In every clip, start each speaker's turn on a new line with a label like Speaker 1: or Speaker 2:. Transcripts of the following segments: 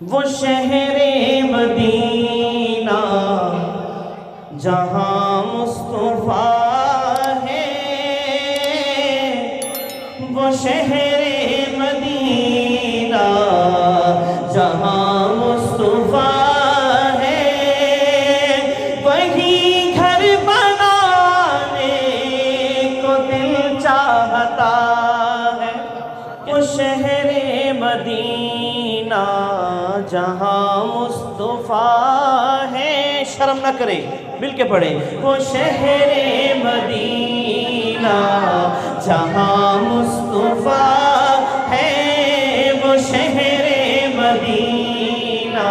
Speaker 1: وہ شہر مدینہ جہاں مصطفیٰ ہے، وہ شہر مدینہ جہاں مصطفیٰ ہے، وہی گھر بنانے کو دل چاہتا ہے۔ وہ شہر مدینہ جہاں مصطفیٰ ہے، شرم نہ کرے، مل کے پڑھیں۔ وہ شہر مدینہ جہاں مصطفیٰ ہے، وہ شہر مدینہ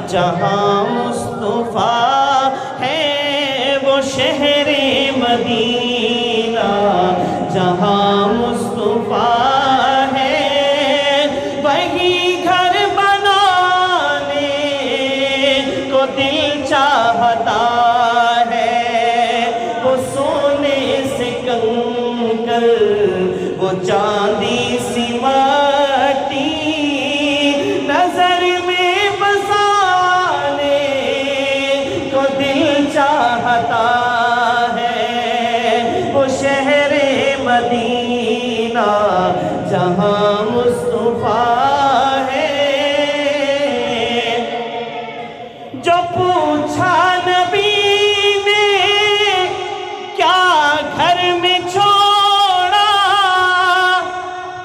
Speaker 1: جہاں مصطفیٰ ہے، وہ شہر مدینہ جہاں مصطفیٰ چاہتا ہے۔ وہ سونے سے کنکر، وہ چاندی سی مٹی نظر میں بسانے کو دل چاہتا ہے۔ وہ شہر مدینہ جہاں مصطفیٰ جو پوچھا نبی نے کیا گھر میں چھوڑا،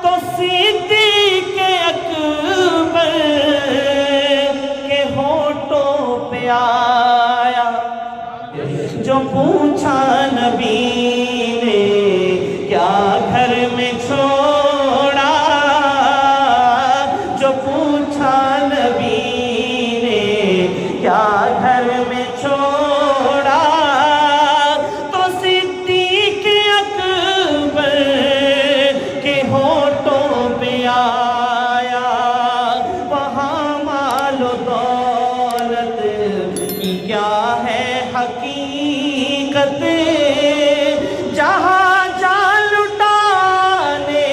Speaker 1: تو صدیق اکبر کے ہونٹوں پہ آیا۔ جو پوچھا نبی نے کیا گھر میں چھوڑا، جو پوچھا نبی کیا گھر میں چھوڑا، تو صدیق اکبر کے ہونٹوں پہ آیا۔ وہاں مال و دولت کی کیا ہے حقیقت، جہاں جان لٹانے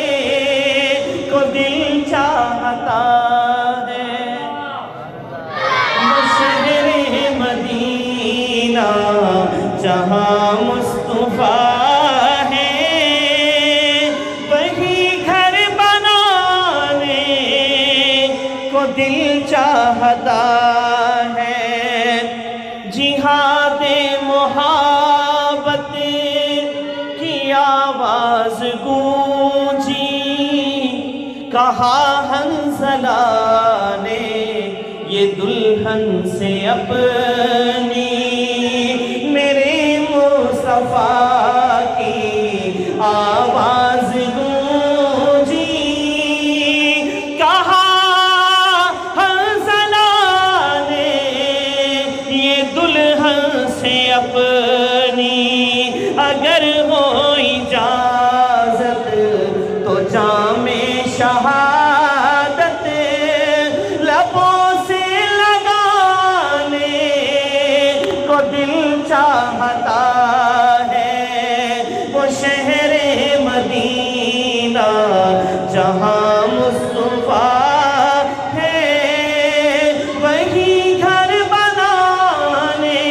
Speaker 1: کو دل چاہتا جہاں مصطفیٰ ہے، وہی گھر بنانے کو دل چاہتا ہے۔ جہاد محبت کی آواز گونجی، کہا حنظلہ نے یہ دلہن سے اپنی، مصطفیٰ کی آواز گونجی، کہا حنظلہ نے یہ دلہن سے اپنی، اگر ہو اجازت تو جام شہادت لبوں سے لگانے کو دل چاہتا ہے۔ وہ شہر مدینہ جہاں مصطفیٰ ہے، وہی گھر بنانے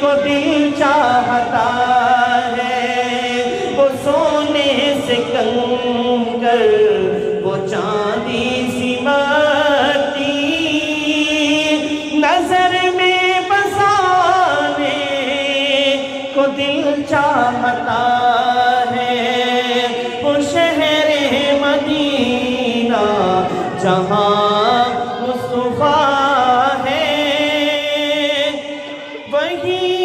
Speaker 1: کو دل چاہتا ہے۔ وہ سونے سے کنکر، وہ چاندی سی مٹی نظر میں کو دل چاہتا ہے۔ وہ شہر مدینہ جہاں مصطفیٰ ہے، وہی